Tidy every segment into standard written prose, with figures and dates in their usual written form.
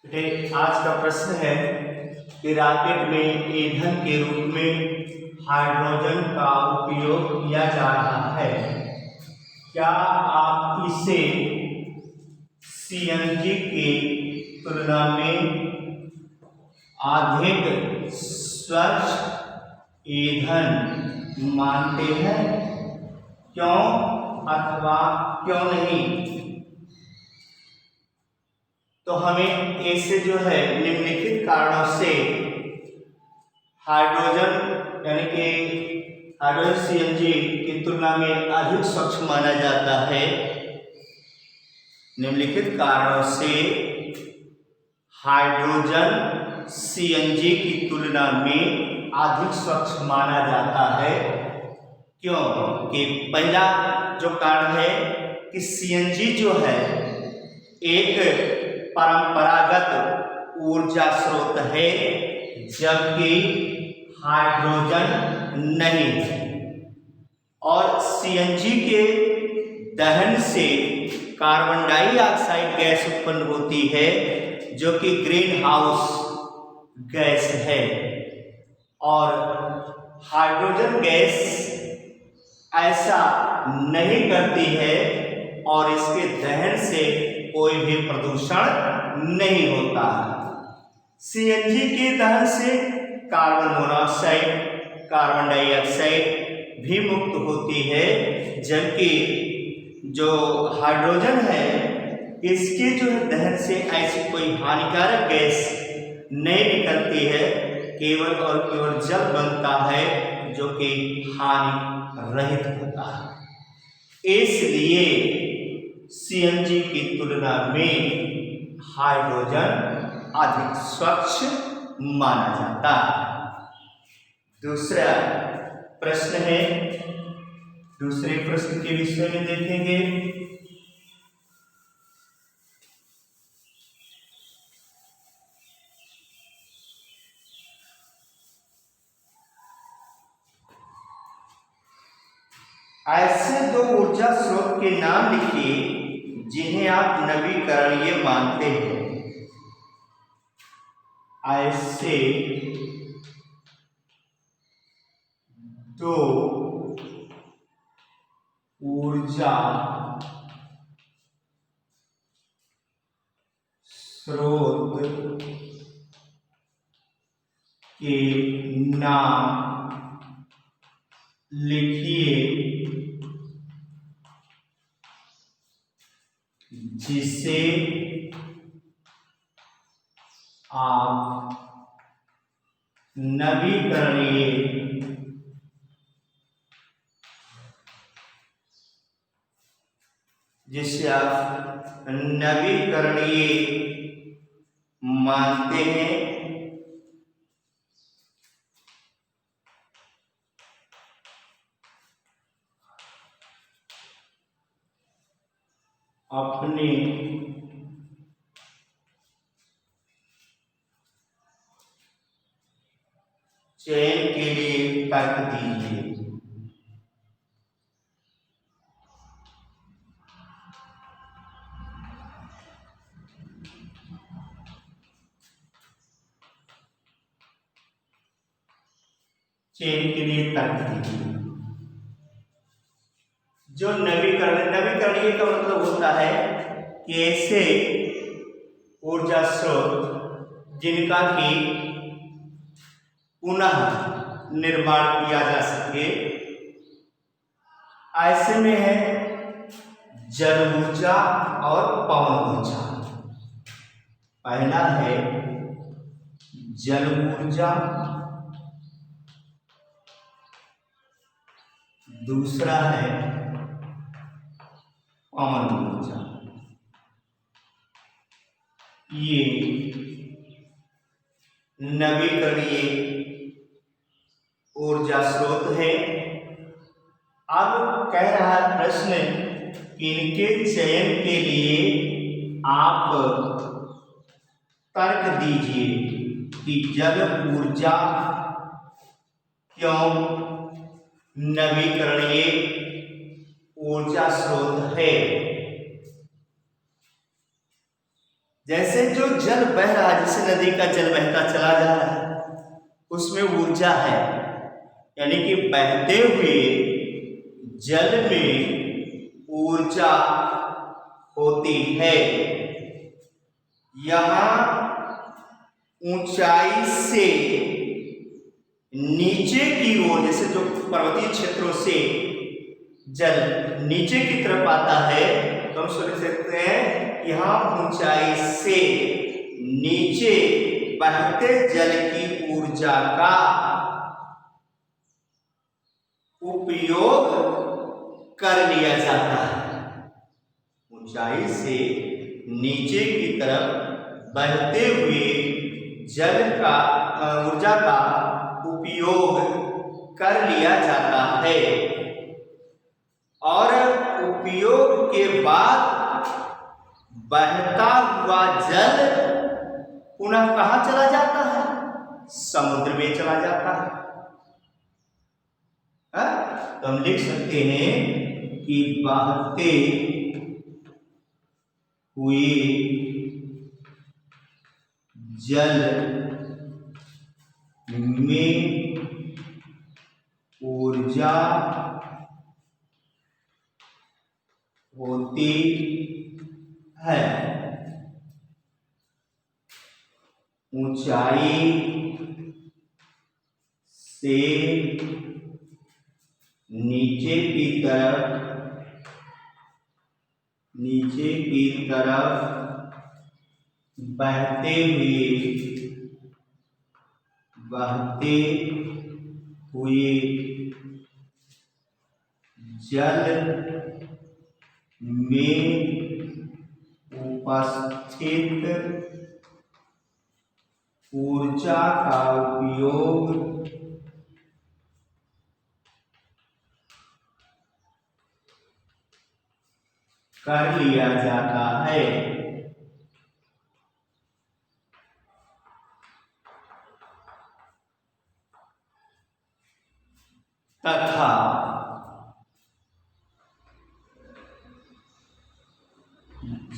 आज का प्रश्न है कि रॉकेट में ईंधन के रूप में हाइड्रोजन का उपयोग किया जा रहा है। क्या आप इसे सीएनजी की तुलना में अधिक स्वच्छ ईंधन मानते हैं? क्यों अथवा क्यों नहीं? तो हमें ऐसे जो है निम्नलिखित कारणों से हाइड्रोजन यानी कि हाइड्रोजन सीएनजी की तुलना में अधिक स्वच्छ माना जाता है। निम्नलिखित कारणों से हाइड्रोजन सीएनजी की तुलना में अधिक स्वच्छ माना जाता है। क्यों? कि पहला जो कारण है कि सीएनजी जो है एक परंपरागत ऊर्जा स्रोत है, जबकि हाइड्रोजन नहीं है। और सीएनजी के दहन से कार्बन डाइऑक्साइड गैस उत्पन्न होती है, जो कि ग्रीन हाउस गैस है। और हाइड्रोजन गैस ऐसा नहीं करती है और इसके दहन से कोई भी प्रदूषण नहीं होता है। सीएनजी के दहन से कार्बन मोनोऑक्साइड, कार्बन डाइऑक्साइड भी मुक्त होती है, जबकि जो हाइड्रोजन है इसके जो दहन से ऐसी कोई हानिकारक गैस नहीं निकलती है। केवल और केवल जल बनता है जो कि हानि रहित होता है। इसलिए सीएनजी की तुलना में हाइड्रोजन अधिक स्वच्छ माना जाता है। दूसरा प्रश्न है, दूसरे प्रश्न के विषय में देखेंगे। ऐसे दो ऊर्जा स्रोत के नाम लिखिए जिन्हें आप नवीकरणीय मानते हैं। ऐसे दो ऊर्जा स्रोत के नाम लिखिए जिसे आप नवीकरणीय मानते हैं। अपने चयन के लिए तर्क दीजिए। चयन के लिए तर्क दीजिए। जो नवीकरणीय का मतलब होता है कि ऐसे ऊर्जा स्रोत जिनका कि पुनः निर्माण किया जा सके। ऐसे में है जल ऊर्जा और पवन ऊर्जा। पहला है जल ऊर्जा, दूसरा है पवन ऊर्जा। ये नवीकरणीय ऊर्जा स्रोत है। अब कह रहा है प्रश्न, इनके चयन के लिए आप तर्क दीजिए कि जल ऊर्जा क्यों नवीकरणीय ऊर्जा स्रोत है। जैसे जो जल बह रहा है, जैसे नदी का जल बहता चला जा रहा है, उसमें ऊर्जा है, यानी कि बहते हुए जल में ऊर्जा होती है। यहाँ ऊंचाई से नीचे की ओर, जैसे जो पर्वतीय क्षेत्रों से जल नीचे की तरफ आता है, तो हम सोच सकते हैं कि यहाँ ऊंचाई से नीचे बहते जल की ऊर्जा का उपयोग कर लिया जाता है। ऊंचाई से नीचे की तरफ बहते हुए जल का ऊर्जा का उपयोग कर लिया जाता है, और उपयोग के बाद बहता हुआ जल पुनः कहाँ चला जाता है? समुद्र में चला जाता है। तो हम लिख सकते हैं कि बहते हुए जल में ऊर्जा होती है। ऊंचाई से नीचे की तरफ बहते हुए जल में उपस्थित ऊर्जा का उपयोग कर लिया जाता है। तथा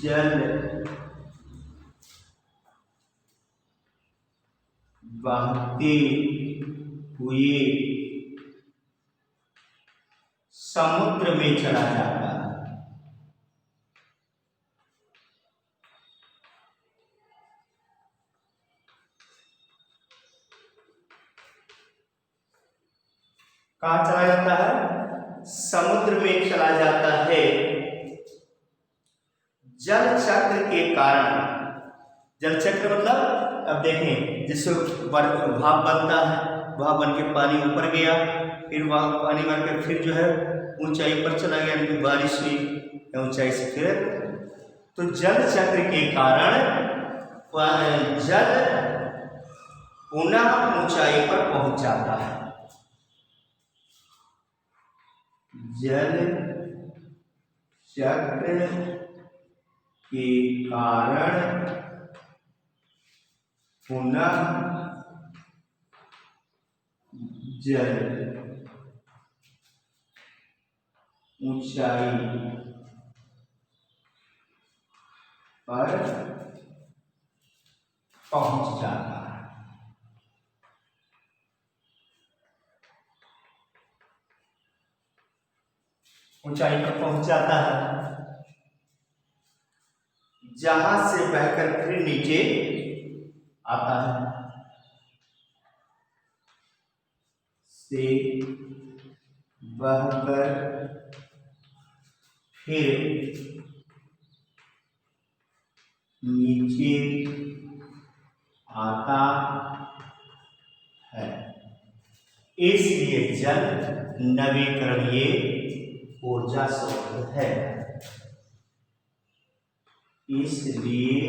जल बहते हुए समुद्र में चला जाता है। कहाँ चला जाता है? समुद्र में चला जाता है। जल चक्र के कारण, जल चक्र मतलब अब देखें, जिससे भाप बनता है, भाप बन के पानी ऊपर गया, फिर वह पानी बनकर फिर जो है ऊंचाई पर चला गया, यानी बारिश हुई या ऊंचाई से फिर, तो जल चक्र के कारण जल पुनः ऊंचाई पर पहुंच जाता है। जल चक्र के कारण पुनः जल ऊंचाई पर पहुंच जाता है। ऊंचाई पर पहुंच जाता है, जहां से बहकर फिर नीचे आता है। से बहकर फिर नीचे आता है। इसलिए जल नवीकरणीय ऊर्जा स्रोत है। इसलिए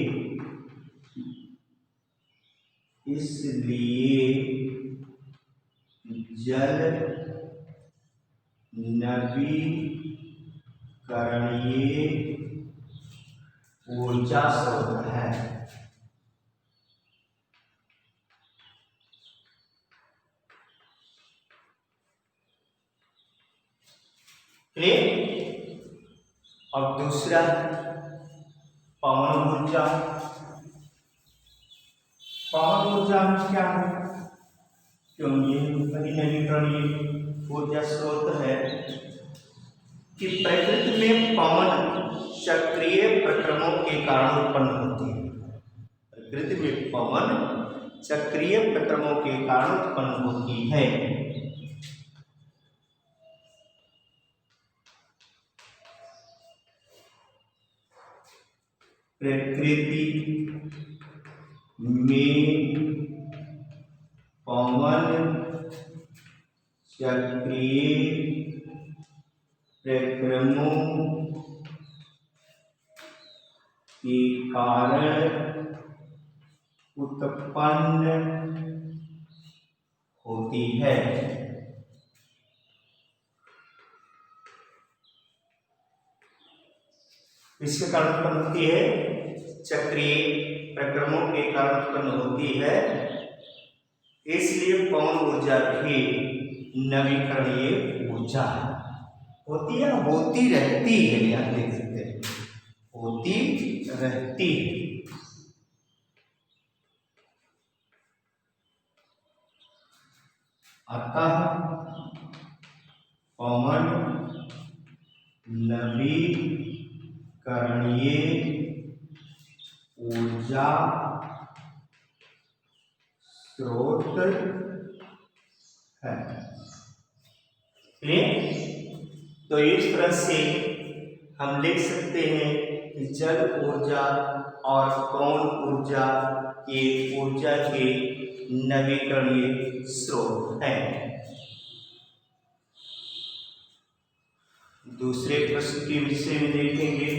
जल नवीकरणीय ऊर्जा स्रोत है। अब दूसरा पवन ऊर्जा। पवन ऊर्जा में क्या है, क्यों ये नवीकरणीय ऊर्जा स्रोत है कि प्रकृति में पवन चक्रीय प्रक्रमों के कारण उत्पन्न होती है। प्रकृति में पवन चक्रीय प्रक्रमों के कारण उत्पन्न होती है। प्रकृति में पवन चक्रीय प्रक्रमों के कारण उत्पन्न होती है। इसके कारण उत्पन्न होती है, चक्रीय प्रक्रमों के कारण उत्पन्न होती है। इसलिए पवन ऊर्जा भी नवीकरणीय ऊर्जा होती है, होती रहती है। यहाँ देख सकते हैं, होती रहती है। अतः पवन नवीकरणीय ऊर्जा स्रोत है। तो इस तरह से हम लिख सकते हैं कि जल ऊर्जा और पवन ऊर्जा ये ऊर्जा के नवीकरणीय स्रोत हैं। दूसरे प्रश्न के विषय में देखेंगे।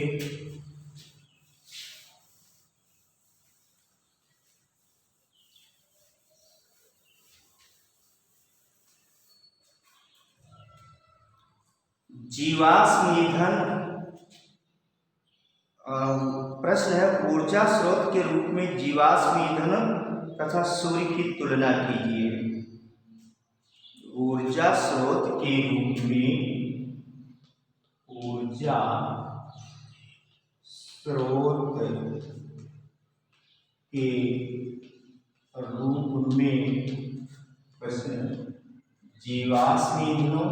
जीवाश्म ईंधन, प्रश्न है ऊर्जा स्रोत के रूप में जीवाश्म ईंधन तथा सूर्य की तुलना कीजिए। ऊर्जा स्रोत के रूप में, ऊर्जा स्रोत के रूप में प्रश्न जीवाश्म ईंधनों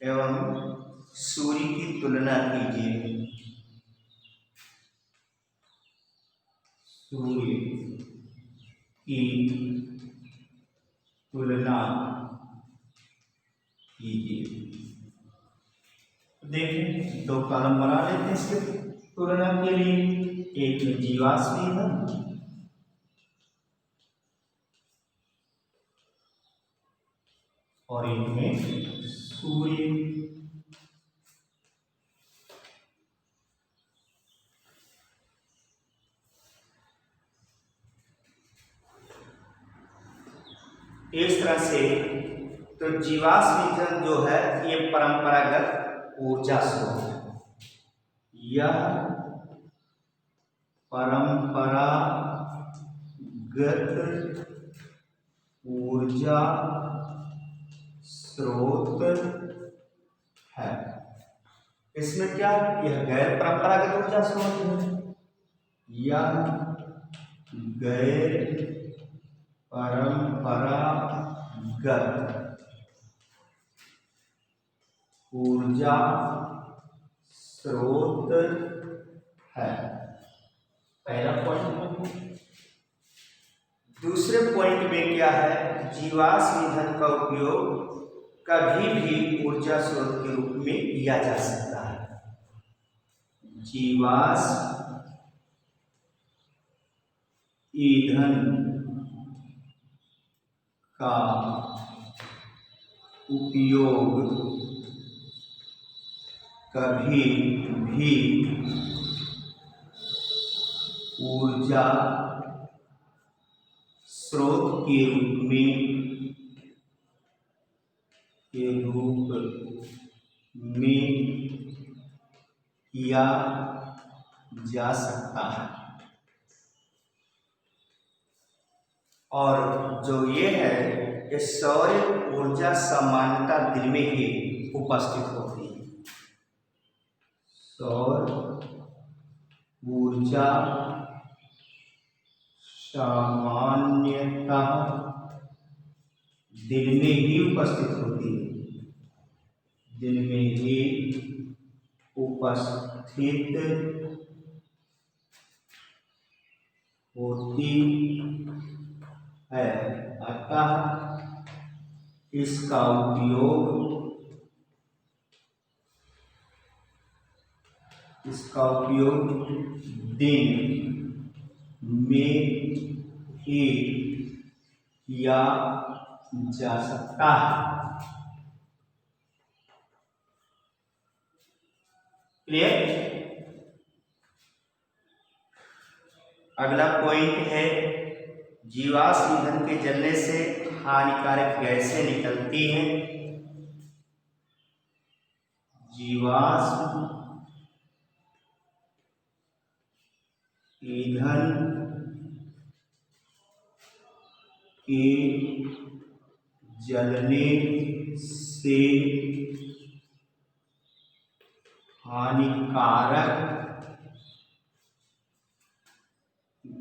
एवं सूर्य की तुलना कीजिए। सूर्य की तुलना कीजिए। देखें, दो कॉलम बना लेते हैं इसके तुलना के लिए। एक में जीवाश्म ईंधन और एक में सूर्य। इस तरह से तो जीवाश्म ईंधन जो है ये परंपरागत ऊर्जा स्रोत है। यह परंपरागत ऊर्जा स्रोत है। इसमें क्या, यह गैर परंपरागत ऊर्जा स्रोत है। यह गैर परंपरागत ऊर्जा स्रोत है, पहला पॉइंट। दूसरे पॉइंट में क्या है, जीवाश्म ईंधन का उपयोग कभी भी ऊर्जा स्रोत के रूप में किया जा सकता है। जीवाश्म ईंधन का उपयोग कभी भी ऊर्जा स्रोत के रूप में किया जा सकता है। और जो ये है कि सौर ऊर्जा सामान्यतः दिन में ही उपस्थित होती है। सौर ऊर्जा सामान्यतः दिन में ही उपस्थित होती है, दिन में ही उपस्थित होती है, अतः इसका उपयोग दिन में ही किया जा सकता है। क्लियर? अगला पॉइंट है, जीवाश्म ईंधन के जलने से हानिकारक गैसें निकलती हैं। जीवाश्म ईंधन के जलने से हानिकारक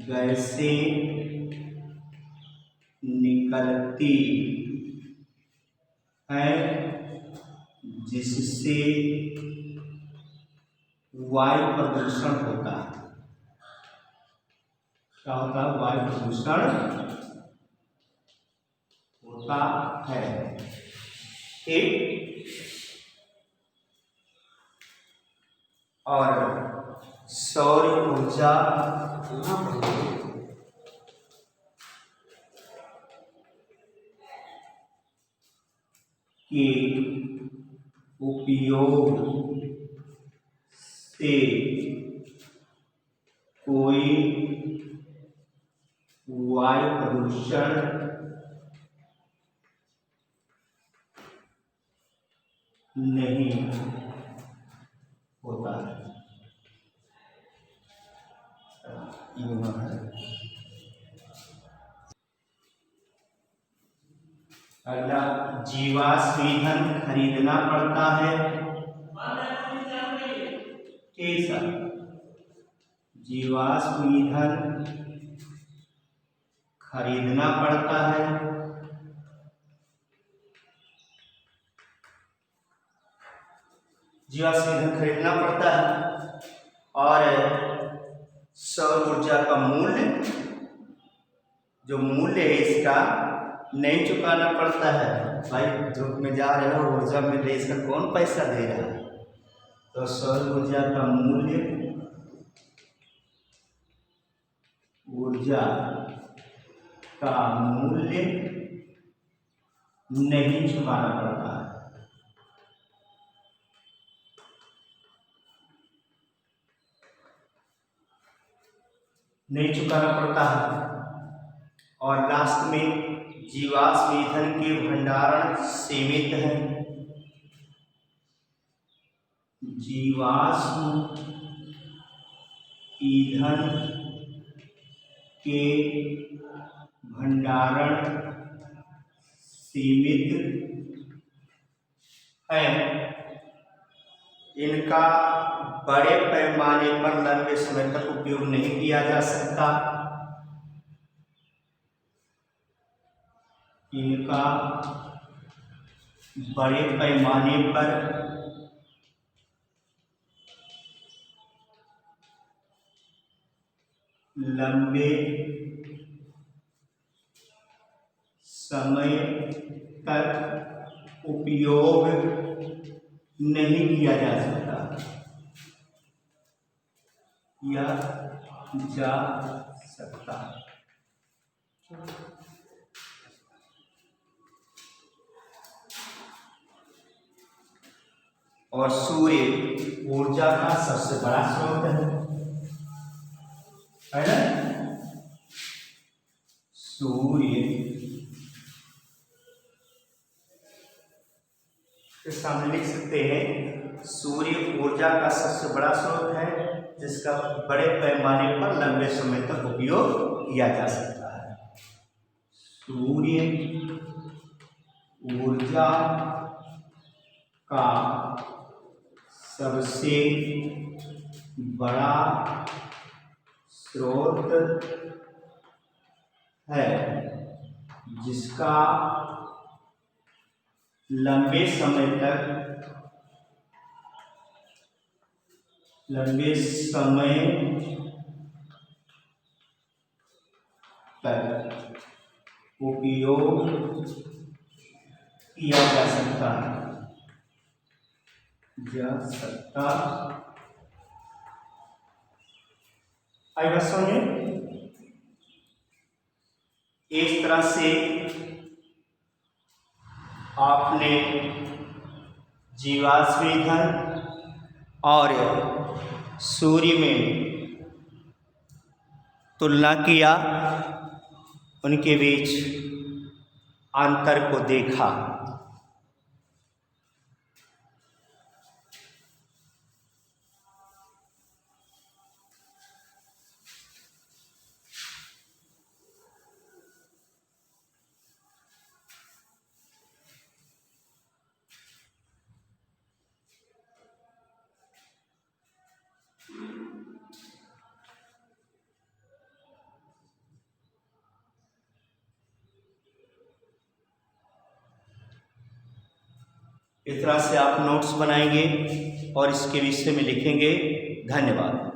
गैसें निकलती हैं, जिससे वायु प्रदूषण होता है। क्या होता है? वायु प्रदूषण होता है। ठीक। और सौर ऊर्जा के उपयोग से कोई वायु प्रदूषण नहीं होता है। अगला, जीवाश्म ईंधन खरीदना पड़ता है। कैसा? जीवाश्म ईंधन खरीदना पड़ता है। जीवाश्म ईंधन खरीदना पड़ता है और सौर ऊर्जा का मूल्य, जो मूल्य है इसका, नहीं चुकाना पड़ता है। भाई धूप में जा रहे हो, ऊर्जा मिल रही है, इसका कौन पैसा दे रहा है? तो सौर ऊर्जा का मूल्य, ऊर्जा का मूल्य नहीं चुकाना पड़ता है। नहीं चुकाना पड़ता है। और लास्ट में, जीवाश्म ईंधन के भंडारण सीमित है। जीवाश्म ईंधन के भंडारण सीमित है। इनका बड़े पैमाने पर लंबे समय तक उपयोग नहीं किया जा सकता। इनका बड़े पैमाने पर लंबे समय तक उपयोग नहीं किया जा सकता, किया जा सकता। और सूर्य ऊर्जा का सबसे बड़ा स्रोत है ना? सूर्य के सामने लिख सकते हैं, सूर्य ऊर्जा का सबसे बड़ा स्रोत है, जिसका बड़े पैमाने पर लंबे समय तक उपयोग किया जा सकता है। सूर्य ऊर्जा का सबसे बड़ा स्रोत है, जिसका लंबे समय तक उपयोग किया जा सकता है। आई बात समझ में? इस तरह से आपने जीवाश्म ईंधन और सूर्य में तुलना किया, उनके बीच अंतर को देखा। इस तरह से आप नोट्स बनाएंगे और इसके विषय में लिखेंगे। धन्यवाद।